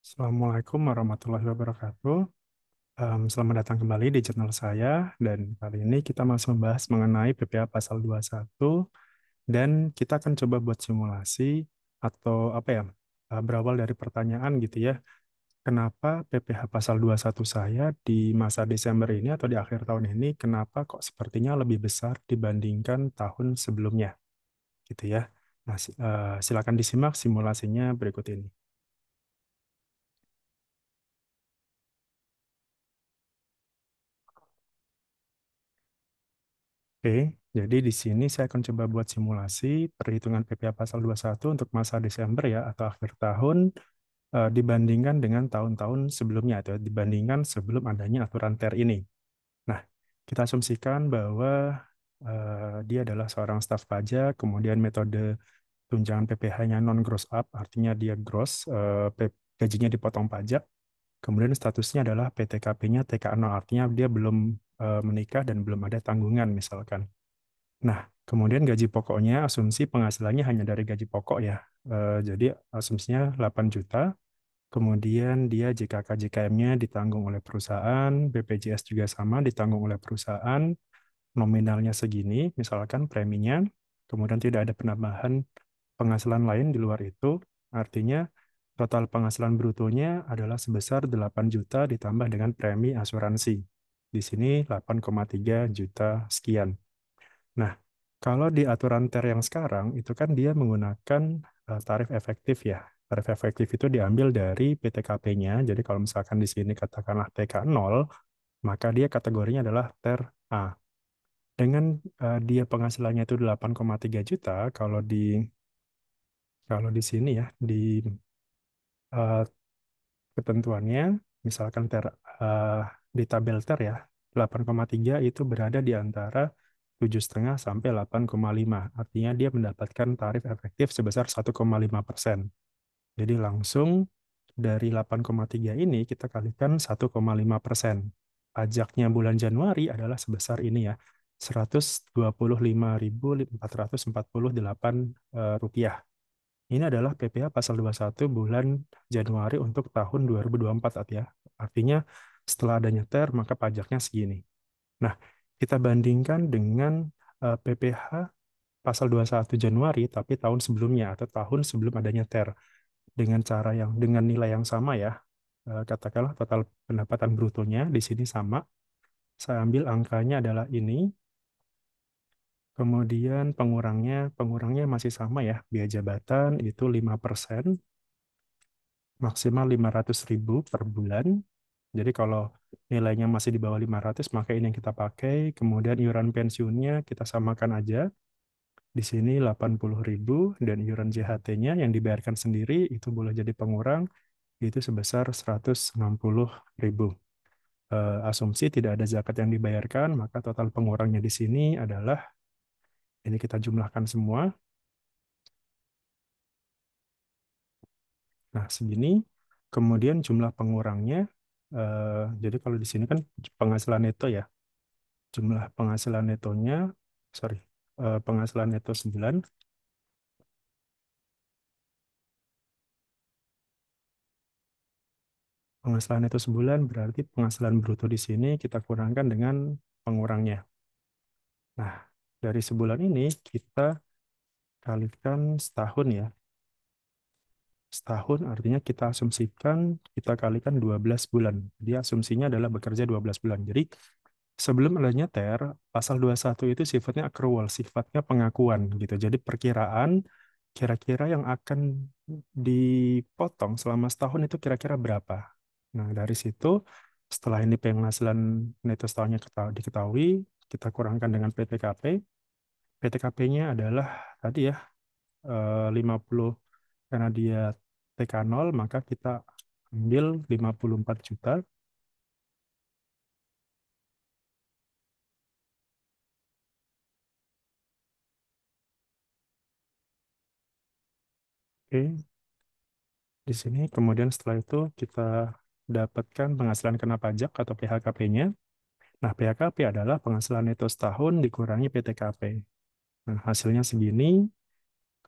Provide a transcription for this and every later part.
Assalamualaikum warahmatullahi wabarakatuh. Selamat datang kembali di channel saya dan kali ini kita masih membahas mengenai PPh pasal 21 dan kita akan coba buat simulasi atau apa ya, berawal dari pertanyaan gitu ya. Kenapa PPh pasal 21 saya di masa Desember ini atau di akhir tahun ini kenapa kok sepertinya lebih besar dibandingkan tahun sebelumnya gitu ya. Nah, silakan disimak simulasinya berikut ini. Oke, jadi di sini saya akan coba buat simulasi perhitungan PPh pasal 21 untuk masa Desember ya atau akhir tahun dibandingkan dengan tahun-tahun sebelumnya atau dibandingkan sebelum adanya aturan TER ini. Nah, kita asumsikan bahwa dia adalah seorang staf pajak, kemudian metode tunjangan PPh-nya non gross up, artinya dia gross, gajinya dipotong pajak, kemudian statusnya adalah PTKP-nya TK0, artinya dia belum menikah dan belum ada tanggungan misalkan. Nah, kemudian gaji pokoknya, asumsi penghasilannya hanya dari gaji pokok ya. Jadi asumsinya 8 juta, kemudian dia JKK JKM-nya ditanggung oleh perusahaan, BPJS juga sama ditanggung oleh perusahaan, nominalnya segini, misalkan preminya, kemudian tidak ada penambahan penghasilan lain di luar itu, artinya total penghasilan brutonya adalah sebesar 8 juta ditambah dengan premi asuransi. Di sini 8,3 juta sekian. Nah, kalau di aturan TER yang sekarang, itu kan dia menggunakan tarif efektif ya. Tarif efektif itu diambil dari PTKP-nya. Jadi kalau misalkan di sini katakanlah TK0, maka dia kategorinya adalah TER A. Dengan dia penghasilannya itu 8,3 juta, kalau di sini ya, di eh, ketentuannya, misalkan eh, di tabel TER ya, 8,3 itu berada di antara 7,5 sampai 8,5. Artinya dia mendapatkan tarif efektif sebesar 1,5%. Jadi langsung dari 8,3 ini kita kalikan 1,5%. Pajaknya bulan Januari adalah sebesar ini ya, 125.448 rupiah. Ini adalah PPh pasal 21 bulan Januari untuk tahun 2024 ya. Artinya setelah adanya TER maka pajaknya segini. Nah, kita bandingkan dengan PPh pasal 21 Januari tapi tahun sebelumnya atau tahun sebelum adanya TER dengan cara yang dengan nilai yang sama ya. Katakanlah total pendapatan brutonya di sini sama. Saya ambil angkanya adalah ini. Kemudian pengurangnya masih sama ya. Biaya jabatan itu 5%, maksimal 500.000 per bulan. Jadi kalau nilainya masih di bawah 500, maka ini yang kita pakai. Kemudian iuran pensiunnya kita samakan aja. Di sini 80.000 dan iuran JHT-nya yang dibayarkan sendiri itu boleh jadi pengurang, itu sebesar 160.000. Asumsi tidak ada zakat yang dibayarkan, maka total pengurangnya di sini adalah, ini kita jumlahkan semua. Nah, segini. Kemudian jumlah pengurangnya, jadi kalau di sini kan penghasilan neto ya, jumlah penghasilan netonya, sorry, penghasilan neto sebulan, penghasilan neto sebulan berarti penghasilan bruto di sini kita kurangkan dengan pengurangnya. Nah, dari sebulan ini kita kalikan setahun ya. Setahun artinya kita asumsikan kita kalikan 12 bulan. Dia asumsinya adalah bekerja 12 bulan. Jadi sebelum adanya TER, pasal 21 itu sifatnya accrual, sifatnya pengakuan gitu. Jadi perkiraan kira-kira yang akan dipotong selama setahun itu kira-kira berapa. Nah, dari situ setelah ini penghasilan neto setahunnya diketahui, kita kurangkan dengan PTKP. PTKP-nya adalah tadi ya 50, karena dia TK0 maka kita ambil 54 juta. Oke, di sini kemudian setelah itu kita dapatkan penghasilan kena pajak atau PHKP-nya. Nah, PHKP adalah penghasilan neto setahun dikurangi PTKP. Nah, hasilnya segini.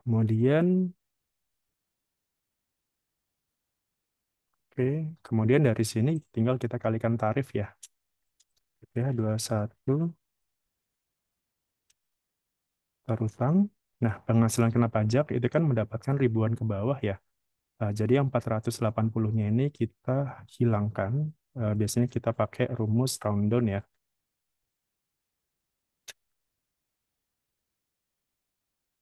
Kemudian Oke, kemudian dari sini tinggal kita kalikan tarif ya. Ya, 21 terutang. Nah, penghasilan kena pajak itu kan mendapatkan ribuan ke bawah ya. Jadi yang 480-nya ini kita hilangkan. Biasanya kita pakai rumus rundown ya.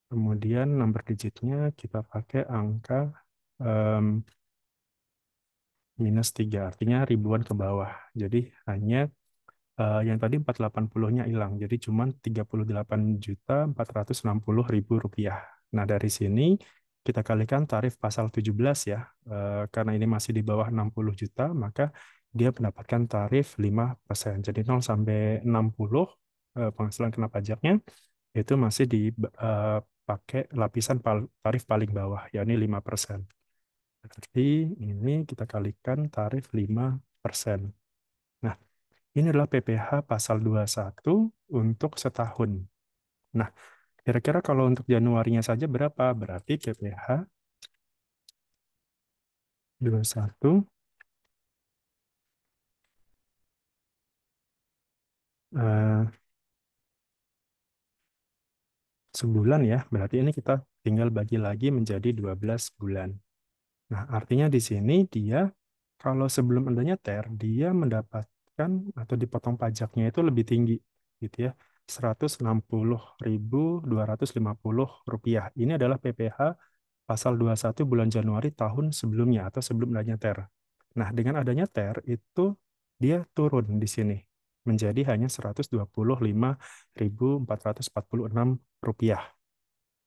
Kemudian nomor digitnya kita pakai angka em, -3, artinya ribuan ke bawah. Jadi hanya yang tadi 480-nya hilang, jadi cuma 38.460.000 rupiah. Nah, dari sini kita kalikan tarif pasal 17 ya. Karena ini masih di bawah 60 juta, maka dia mendapatkan tarif 5%. Jadi 0 sampai 60 penghasilan kena pajaknya itu masih dipakai lapisan tarif paling bawah, yakni 5%. Berarti ini kita kalikan tarif 5%. Nah, ini adalah PPh pasal 21 untuk setahun. Nah, kira-kira kalau untuk Januarinya saja berapa? Berarti PPh 21 eh, sebulan ya. Berarti ini kita tinggal bagi lagi menjadi 12 bulan. Nah, artinya di sini dia kalau sebelum adanya TER, dia mendapatkan atau dipotong pajaknya itu lebih tinggi gitu ya. 160.250 rupiah. Ini adalah PPh pasal 21 bulan Januari tahun sebelumnya atau sebelum adanya TER. Nah, dengan adanya TER itu dia turun di sini menjadi hanya 125.446 rupiah.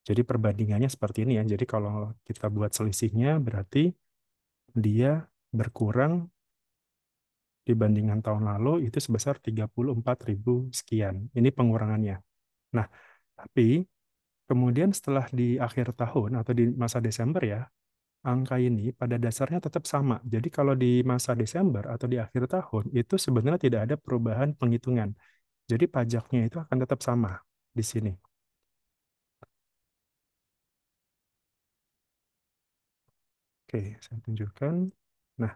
Jadi perbandingannya seperti ini ya. Jadi kalau kita buat selisihnya berarti dia berkurang dibandingkan tahun lalu itu sebesar 34.000 sekian. Ini pengurangannya. Nah, tapi kemudian setelah di akhir tahun atau di masa Desember ya, angka ini pada dasarnya tetap sama. Jadi kalau di masa Desember atau di akhir tahun itu sebenarnya tidak ada perubahan penghitungan. Jadi pajaknya itu akan tetap sama di sini. Oke, saya tunjukkan. Nah,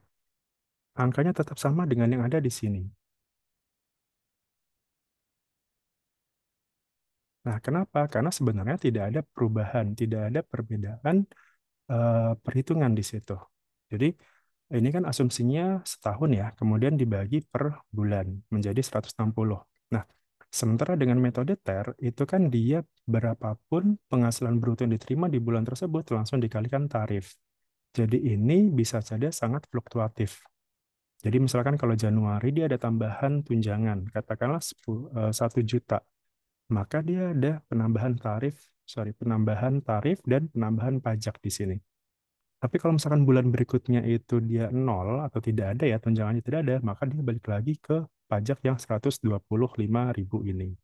angkanya tetap sama dengan yang ada di sini. Nah, kenapa? Karena sebenarnya tidak ada perubahan, tidak ada perbedaan perhitungan di situ. Jadi ini kan asumsinya setahun ya, kemudian dibagi per bulan menjadi 160. Nah, sementara dengan metode TER itu kan dia berapapun penghasilan bruto yang diterima di bulan tersebut langsung dikalikan tarif. Jadi ini bisa saja sangat fluktuatif. Jadi misalkan kalau Januari dia ada tambahan tunjangan, katakanlah 1 juta, maka dia ada penambahan tarif dan penambahan pajak di sini. Tapi kalau misalkan bulan berikutnya itu dia nol atau tidak ada ya, tunjangannya tidak ada, maka dia balik lagi ke pajak yang 125.000 ini.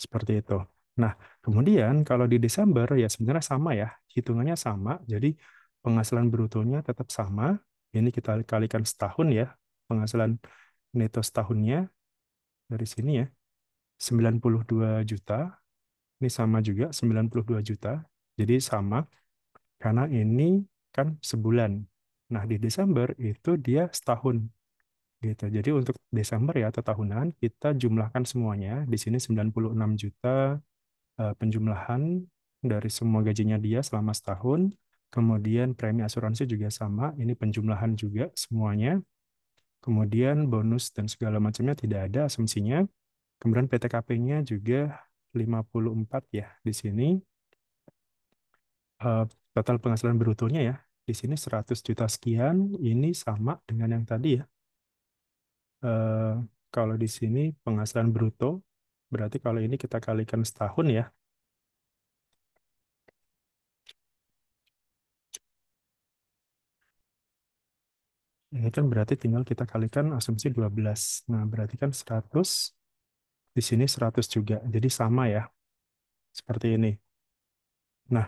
Seperti itu. Nah, kemudian kalau di Desember ya sebenarnya sama ya, hitungannya sama. Jadi penghasilan brutonya tetap sama. Ini kita kalikan setahun ya, penghasilan neto setahunnya dari sini ya, 92 juta. Ini sama juga 92 juta. Jadi sama karena ini kan sebulan. Nah, di Desember itu dia setahun gitu. Jadi untuk Desember ya atau tahunan kita jumlahkan semuanya. Di sini 96 juta penjumlahan dari semua gajinya dia selama setahun. Kemudian premi asuransi juga sama, ini penjumlahan juga semuanya. Kemudian bonus dan segala macamnya tidak ada asumsinya. Kemudian PTKP-nya juga 54 ya di sini. eh, Total penghasilan brutonya ya. Di sini 100 juta sekian, ini sama dengan yang tadi ya. Eh, Kalau di sini penghasilan bruto, berarti kalau ini kita kalikan setahun ya, ini kan berarti tinggal kita kalikan asumsi 12. Nah, berarti kan 100, di sini 100 juga. Jadi sama ya, seperti ini. Nah,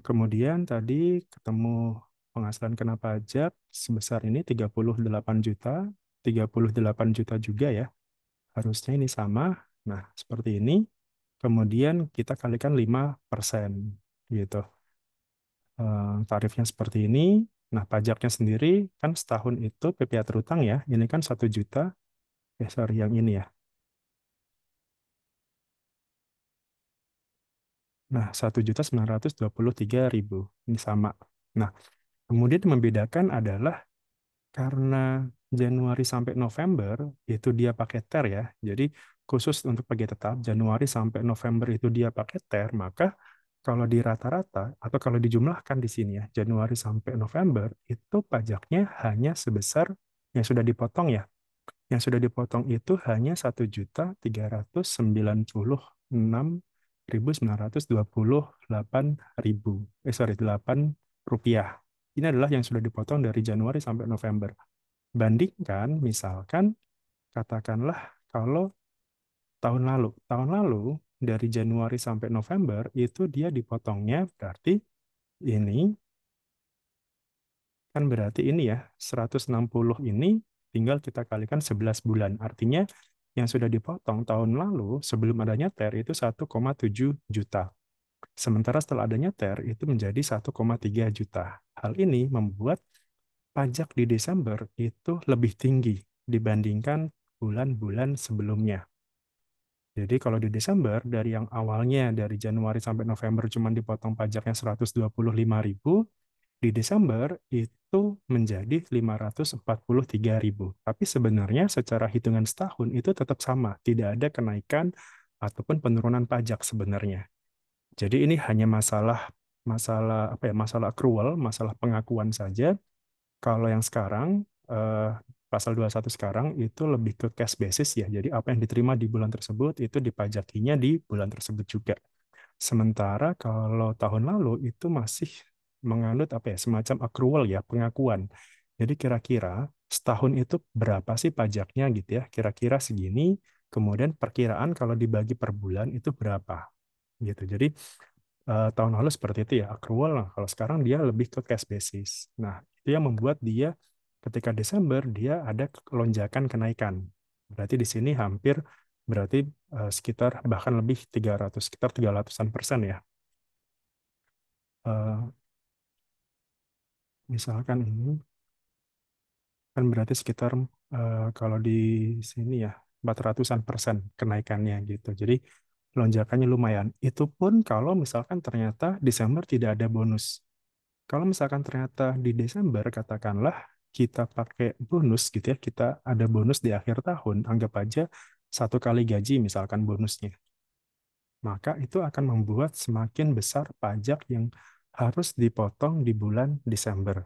kemudian tadi ketemu penghasilan kena pajak sebesar ini 38 juta, 38 juta juga ya. Harusnya ini sama. Nah, seperti ini. Kemudian kita kalikan 5% gitu. Tarifnya seperti ini. Nah, pajaknya sendiri kan setahun itu PPh terutang ya, ini kan 1 juta, sorry yang ini ya. Nah, 1.923.000 ini sama. Nah, kemudian yang membedakan adalah karena Januari sampai November itu dia pakai TER ya. Jadi khusus untuk pagi tetap Januari sampai November itu dia pakai TER, maka kalau di rata-rata atau kalau dijumlahkan di sini ya, Januari sampai November itu pajaknya hanya sebesar yang sudah dipotong ya. Yang sudah dipotong itu hanya 1.396.928 sorry 8 rupiah. Ini adalah yang sudah dipotong dari Januari sampai November. Bandingkan misalkan katakanlah kalau tahun lalu dari Januari sampai November itu dia dipotongnya berarti ini kan berarti ini ya 160 ini tinggal kita kalikan 11 bulan. Artinya yang sudah dipotong tahun lalu sebelum adanya TER itu 1,7 juta. Sementara setelah adanya TER itu menjadi 1,3 juta. Hal ini membuat pajak di Desember itu lebih tinggi dibandingkan bulan-bulan sebelumnya. Jadi kalau di Desember, dari yang awalnya dari Januari sampai November cuma dipotong pajaknya 125.000, di Desember itu menjadi 543.000. Tapi sebenarnya secara hitungan setahun itu tetap sama, tidak ada kenaikan ataupun penurunan pajak sebenarnya. Jadi ini hanya masalah masalah apa ya, masalah accrual, masalah pengakuan saja. Kalau yang sekarang pasal 21 sekarang itu lebih ke cash basis ya. Jadi apa yang diterima di bulan tersebut itu dipajakinya di bulan tersebut juga. Sementara kalau tahun lalu itu masih menganut apa ya, semacam accrual ya, pengakuan. Jadi kira-kira setahun itu berapa sih pajaknya gitu ya? Kira-kira segini, kemudian perkiraan kalau dibagi per bulan itu berapa gitu. Jadi tahun lalu seperti itu ya, accrual. Nah, kalau sekarang dia lebih ke cash basis. Nah, itu yang membuat dia ketika Desember dia ada lonjakan kenaikan. Berarti di sini hampir berarti sekitar bahkan lebih 300 sekitar 300-an% ya. Eh, Misalkan ini kan berarti sekitar kalau di sini ya 400-an% kenaikannya gitu. Jadi lonjakannya lumayan. Itu pun kalau misalkan ternyata Desember tidak ada bonus. Kalau misalkan ternyata di Desember katakanlah kita pakai bonus gitu ya, kita ada bonus di akhir tahun, anggap aja 1 kali gaji misalkan bonusnya, maka itu akan membuat semakin besar pajak yang harus dipotong di bulan Desember.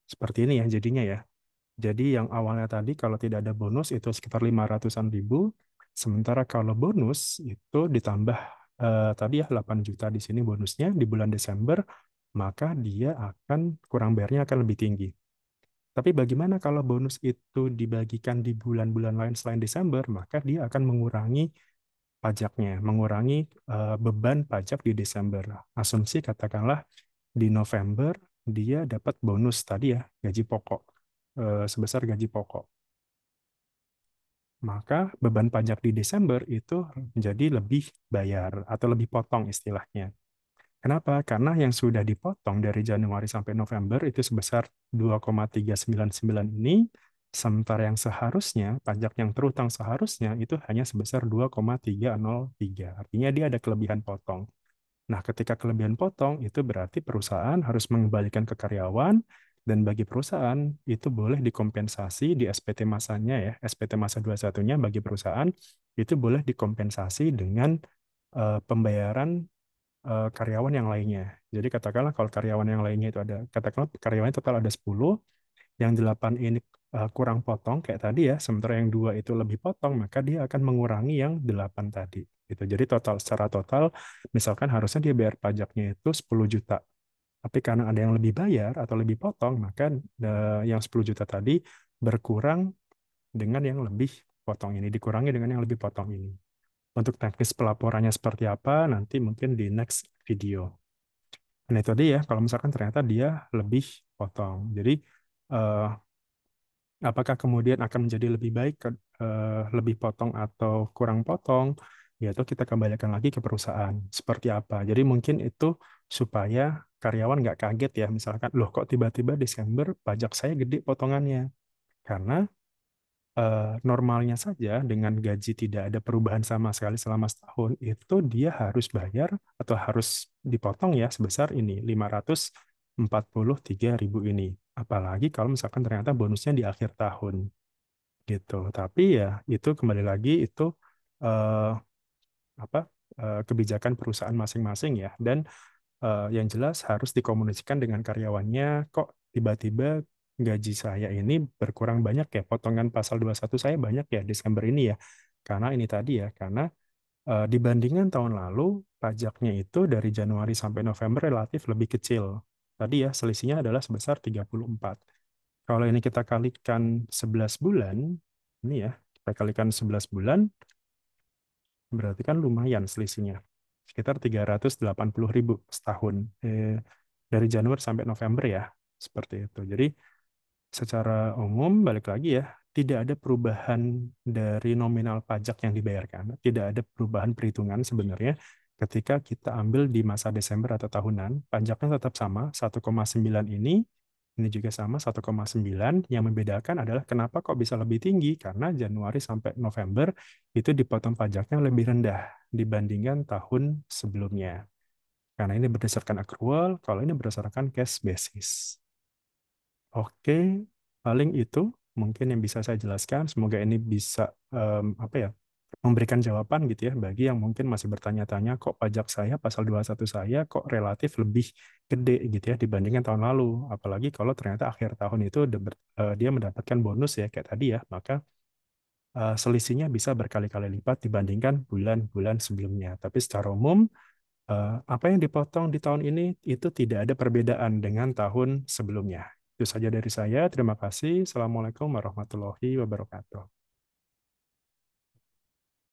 Seperti ini ya jadinya ya. Jadi yang awalnya tadi kalau tidak ada bonus itu sekitar 500-an ribu, sementara kalau bonus itu ditambah tadi ya 8 juta di sini bonusnya di bulan Desember, maka dia akan kurang bayarnya akan lebih tinggi. Tapi bagaimana kalau bonus itu dibagikan di bulan-bulan lain selain Desember, maka dia akan mengurangi pajaknya, mengurangi beban pajak di Desember. Asumsi katakanlah di November dia dapat bonus tadi ya, gaji pokok sebesar gaji pokok. Maka beban pajak di Desember itu menjadi lebih bayar atau lebih potong istilahnya. Kenapa? Karena yang sudah dipotong dari Januari sampai November itu sebesar 2,399 ini, sementara yang seharusnya, pajak yang terutang seharusnya itu hanya sebesar 2,303. Artinya dia ada kelebihan potong. Nah, ketika kelebihan potong, itu berarti perusahaan harus mengembalikan ke karyawan, dan bagi perusahaan itu boleh dikompensasi di SPT masanya ya, SPT masa 21-nya bagi perusahaan, itu boleh dikompensasi dengan pembayaran karyawan yang lainnya. Jadi katakanlah kalau karyawan yang lainnya itu ada, katakanlah karyawan total ada 10, yang 8 ini kurang potong kayak tadi ya, sementara yang 2 itu lebih potong, maka dia akan mengurangi yang 8 tadi. Gitu. Jadi secara total, misalkan harusnya dia bayar pajaknya itu 10 juta. Tapi karena ada yang lebih bayar atau lebih potong, maka yang 10 juta tadi berkurang dengan yang lebih potong ini, dikurangi dengan yang lebih potong ini. Untuk teknis pelaporannya seperti apa, nanti mungkin di next video. Nah itu tadi ya, kalau misalkan ternyata dia lebih potong. Jadi eh, apakah kemudian akan menjadi lebih baik, lebih potong atau kurang potong? yaitu kita kembalikan lagi ke perusahaan. Seperti apa? Jadi mungkin itu supaya karyawan nggak kaget ya, misalkan, loh kok tiba-tiba Desember pajak saya gede potongannya? Karena normalnya saja dengan gaji tidak ada perubahan sama sekali selama setahun, itu dia harus bayar atau harus dipotong ya sebesar ini, 543.000 ini. Apalagi kalau misalkan ternyata bonusnya di akhir tahun gitu. Tapi ya itu kembali lagi itu eh, apa kebijakan perusahaan masing-masing ya. Dan yang jelas harus dikomunikasikan dengan karyawannya, kok tiba-tiba gaji saya ini berkurang banyak ya, potongan pasal 21 saya banyak ya Desember ini ya. Karena ini tadi ya, karena dibandingkan tahun lalu, pajaknya itu dari Januari sampai November relatif lebih kecil. Tadi ya, selisihnya adalah sebesar 34. Kalau ini kita kalikan 11 bulan, ini ya, kita kalikan 11 bulan, berarti kan lumayan selisihnya. Sekitar 380.000 setahun. Dari Januari sampai November ya. Seperti itu. Jadi secara umum, balik lagi ya, tidak ada perubahan dari nominal pajak yang dibayarkan. Tidak ada perubahan perhitungan sebenarnya ketika kita ambil di masa Desember atau tahunan. Pajaknya tetap sama, 1,9 ini juga sama 1,9. Yang membedakan adalah kenapa kok bisa lebih tinggi, karena Januari sampai November itu dipotong pajaknya lebih rendah dibandingkan tahun sebelumnya. Karena ini berdasarkan accrual, kalau ini berdasarkan cash basis. Oke, paling itu mungkin yang bisa saya jelaskan. Semoga ini bisa apa ya, memberikan jawaban gitu ya bagi yang mungkin masih bertanya-tanya, kok pajak saya pasal 21 saya kok relatif lebih gede gitu ya dibandingkan tahun lalu. Apalagi kalau ternyata akhir tahun itu dia mendapatkan bonus ya kayak tadi ya, maka selisihnya bisa berkali-kali lipat dibandingkan bulan-bulan sebelumnya. Tapi secara umum apa yang dipotong di tahun ini itu tidak ada perbedaan dengan tahun sebelumnya. Itu saja dari saya. Terima kasih. Assalamualaikum warahmatullahi wabarakatuh.